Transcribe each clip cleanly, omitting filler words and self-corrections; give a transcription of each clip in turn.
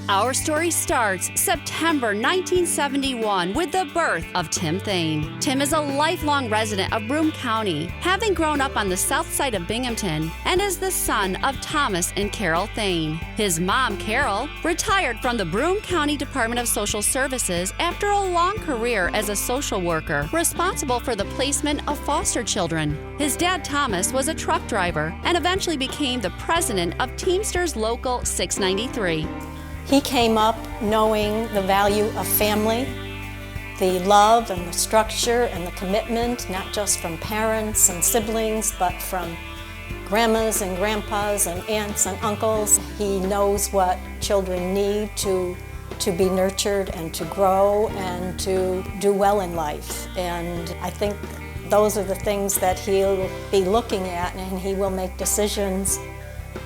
Our story starts September 1971 with the birth of Tim Thayne. Tim is a lifelong resident of Broome County, having grown up on the south side of Binghamton, and is the son of Thomas and Carol Thayne. His mom, Carol, retired from the Broome County Department of Social Services after a long career as a social worker, responsible for the placement of foster children. His dad, Thomas, was a truck driver and eventually became the president of Teamsters Local 693. He came up knowing the value of family, the love and the structure and the commitment, not just from parents and siblings, but from grandmas and grandpas and aunts and uncles. He knows what children need to be nurtured and to grow and to do well in life. And I think those are the things that he'll be looking at, and he will make decisions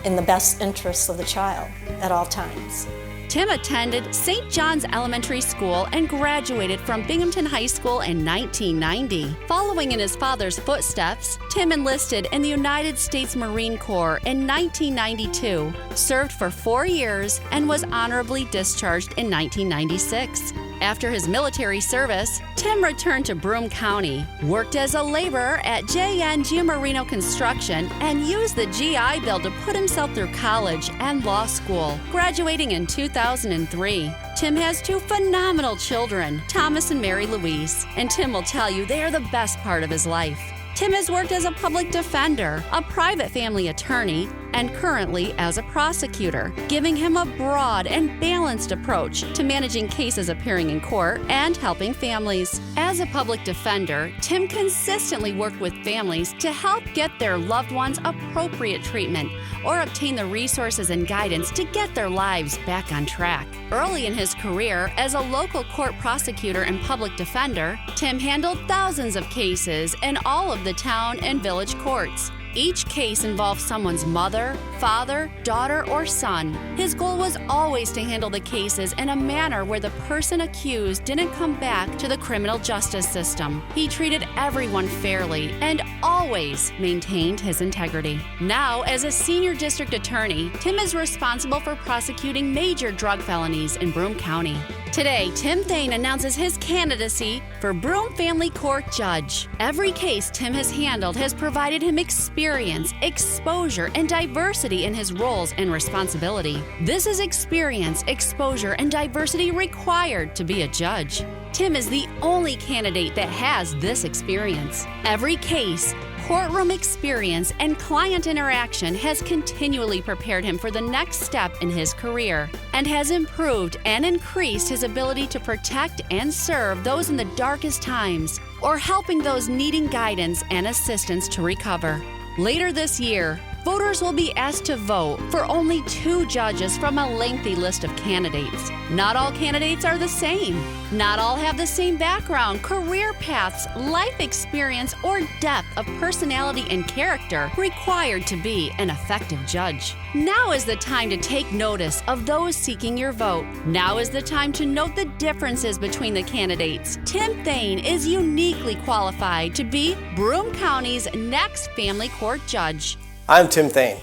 in the best interests of the child at all times. Tim attended St. John's Elementary School and graduated from Binghamton High School in 1990. Following in his father's footsteps, Tim enlisted in the United States Marine Corps in 1992, served for 4 years, and was honorably discharged in 1996. After his military service, Tim returned to Broome County, worked as a laborer at J.N. Giamarino Construction, and used the GI Bill to put himself through college and law school, graduating in 2003. Tim has 2 phenomenal children, Thomas and Mary Louise, and Tim will tell you they are the best part of his life. Tim has worked as a public defender, a private family attorney, and currently as a prosecutor, giving him a broad and balanced approach to managing cases appearing in court and helping families. As a public defender, Tim consistently worked with families to help get their loved ones appropriate treatment or obtain the resources and guidance to get their lives back on track. Early in his career as a local court prosecutor and public defender, Tim handled thousands of cases in all of the town and village courts. Each case involved someone's mother, father, daughter, or son. His goal was always to handle the cases in a manner where the person accused didn't come back to the criminal justice system. He treated everyone fairly and always maintained his integrity. Now, as a senior district attorney, Tim is responsible for prosecuting major drug felonies in Broome County. Today, Tim Thayne announces his candidacy for Broome Family Court Judge. Every case Tim has handled has provided him experience, exposure, and diversity in his roles and responsibility. This is experience, exposure, and diversity required to be a judge. Tim is the only candidate that has this experience. Every case, courtroom experience, and client interaction has continually prepared him for the next step in his career and has improved and increased his ability to protect and serve those in the darkest times or helping those needing guidance and assistance to recover. Later this year, voters will be asked to vote for only 2 judges from a lengthy list of candidates. Not all candidates are the same. Not all have the same background, career paths, life experience, or depth of personality and character required to be an effective judge. Now is the time to take notice of those seeking your vote. Now is the time to note the differences between the candidates. Tim Thayne is uniquely qualified to be Broome County's next family court judge. I'm Tim Thayne,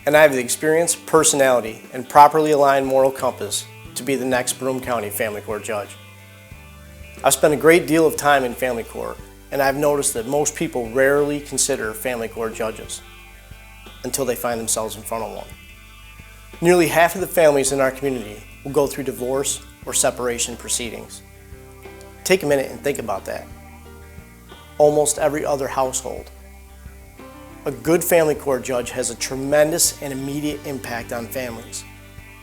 and I have the experience, personality, and properly aligned moral compass to be the next Broome County Family Court Judge. I've spent a great deal of time in family court, and I've noticed that most people rarely consider family court judges until they find themselves in front of one. Nearly half of the families in our community will go through divorce or separation proceedings. Take a minute and think about that. Almost every other household. A good family court judge has a tremendous and immediate impact on families.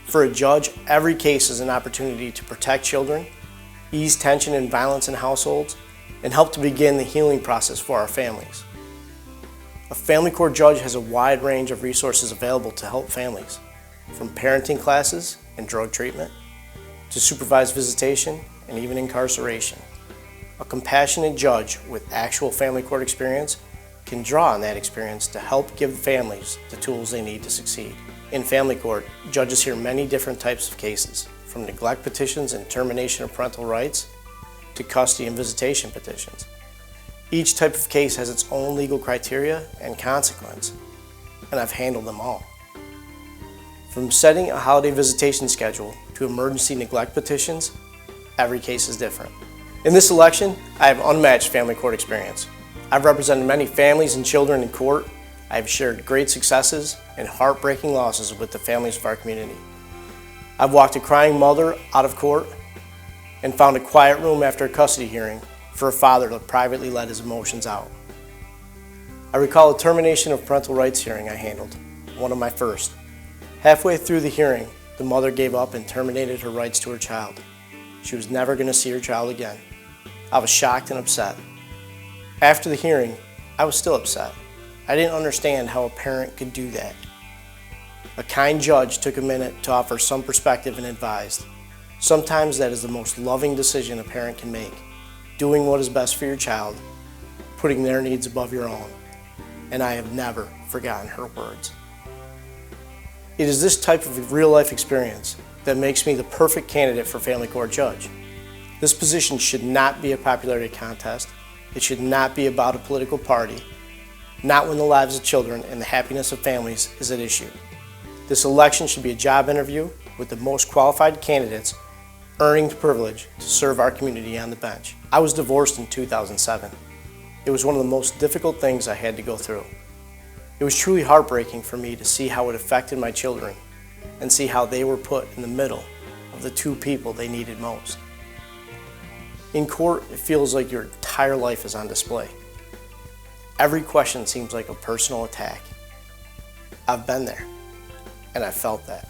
For a judge, every case is an opportunity to protect children, ease tension and violence in households, and help to begin the healing process for our families. A family court judge has a wide range of resources available to help families, from parenting classes and drug treatment, to supervised visitation and even incarceration. A compassionate judge with actual family court experience can draw on that experience to help give families the tools they need to succeed. In family court, judges hear many different types of cases, from neglect petitions and termination of parental rights to custody and visitation petitions. Each type of case has its own legal criteria and consequence, and I've handled them all. From setting a holiday visitation schedule to to emergency neglect petitions, every case is different. In this election, I have unmatched family court experience. I've represented many families and children in court. I have shared great successes and heartbreaking losses with the families of our community. I've walked a crying mother out of court and found a quiet room after a custody hearing for a father to privately let his emotions out. I recall a termination of parental rights hearing I handled, one of my first. Halfway through the hearing, the mother gave up and terminated her rights to her child. She was never going to see her child again. I was shocked and upset. After the hearing, I was still upset. I didn't understand how a parent could do that. A kind judge took a minute to offer some perspective and advised. Sometimes that is the most loving decision a parent can make, doing what is best for your child, putting their needs above your own. And I have never forgotten her words. It is this type of real-life experience that makes me the perfect candidate for family court judge. This position should not be a popularity contest. It should not be about a political party, not when the lives of children and the happiness of families is at issue. This election should be a job interview with the most qualified candidates earning the privilege to serve our community on the bench. I was divorced in 2007. It was one of the most difficult things I had to go through. It was truly heartbreaking for me to see how it affected my children and see how they were put in the middle of the two people they needed most. In court, it feels like your entire life is on display. Every question seems like a personal attack. I've been there, and I felt that.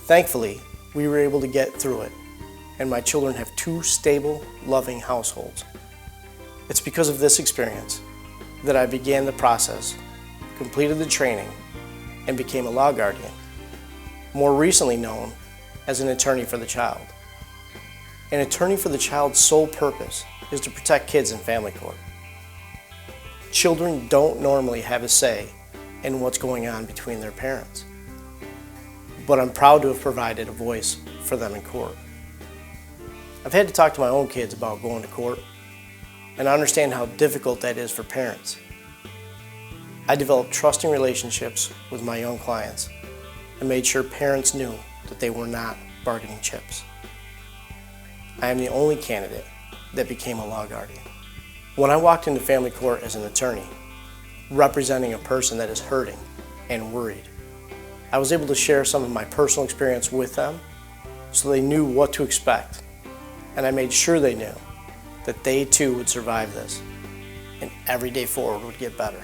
Thankfully, we were able to get through it, and my children have two stable, loving households. It's because of this experience that I began the process, completed the training, and became a law guardian, more recently known as an attorney for the child. An attorney for the child's sole purpose is to protect kids in family court. Children don't normally have a say in what's going on between their parents, but I'm proud to have provided a voice for them in court. I've had to talk to my own kids about going to court, and I understand how difficult that is for parents. I developed trusting relationships with my young clients and made sure parents knew that they were not bargaining chips. I am the only candidate that became a law guardian. When I walked into family court as an attorney, representing a person that is hurting and worried, I was able to share some of my personal experience with them so they knew what to expect, and I made sure they knew that they too would survive this and every day forward would get better.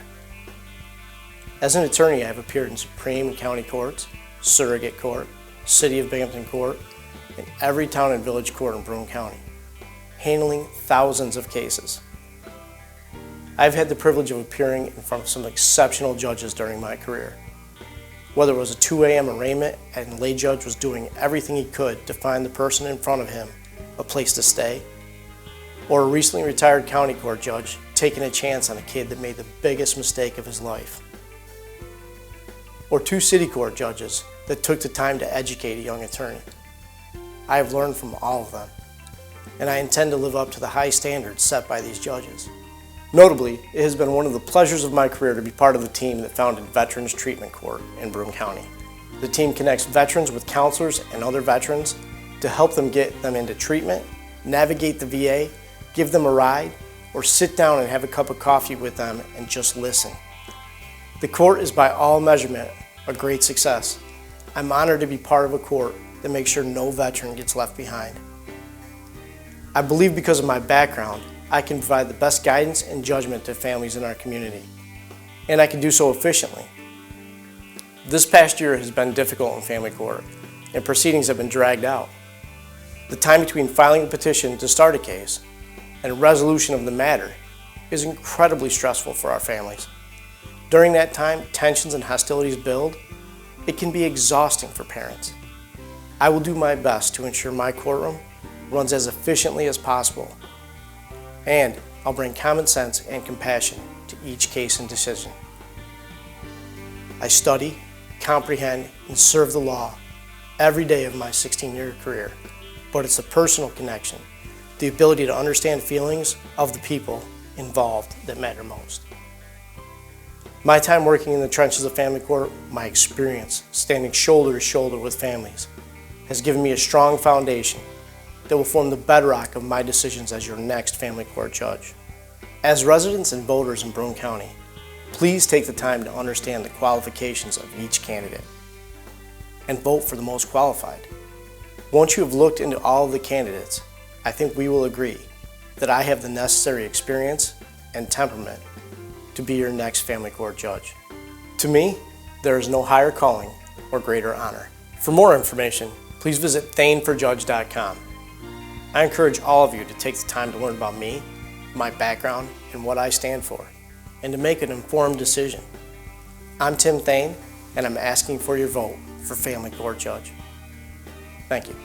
As an attorney, I have appeared in Supreme and County courts, Surrogate Court, City of Binghamton Court, and every town and village court in Broome County, handling thousands of cases. I've had the privilege of appearing in front of some exceptional judges during my career. Whether it was a 2 a.m. arraignment and the lay judge was doing everything he could to find the person in front of him a place to stay, or a recently retired county court judge taking a chance on a kid that made the biggest mistake of his life, or 2 city court judges that took the time to educate a young attorney. I have learned from all of them, and I intend to live up to the high standards set by these judges. Notably, it has been one of the pleasures of my career to be part of the team that founded Veterans Treatment Court in Broome County. The team connects veterans with counselors and other veterans to help them get them into treatment, navigate the VA, give them a ride, or sit down and have a cup of coffee with them and just listen. The court is by all measurement a great success. I'm honored to be part of a court that makes sure no veteran gets left behind. I believe because of my background, I can provide the best guidance and judgment to families in our community, and I can do so efficiently. This past year has been difficult in family court, and proceedings have been dragged out. The time between filing a petition to start a case and resolution of the matter is incredibly stressful for our families. During that time, tensions and hostilities build. It can be exhausting for parents. I will do my best to ensure my courtroom runs as efficiently as possible, and I'll bring common sense and compassion to each case and decision. I study, comprehend, and serve the law every day of my 16-year career, but it's the personal connection, the ability to understand feelings of the people involved that matter most. My time working in the trenches of family court, my experience standing shoulder to shoulder with families, has given me a strong foundation that will form the bedrock of my decisions as your next family court judge. As residents and voters in Broome County, please take the time to understand the qualifications of each candidate and vote for the most qualified. Once you have looked into all of the candidates, I think we will agree that I have the necessary experience and temperament to be your next family court judge. To me, there is no higher calling or greater honor. For more information, please visit ThayneForJudge.com. I encourage all of you to take the time to learn about me, my background, and what I stand for, and to make an informed decision. I'm Tim Thayne, and I'm asking for your vote for Family Court Judge. Thank you.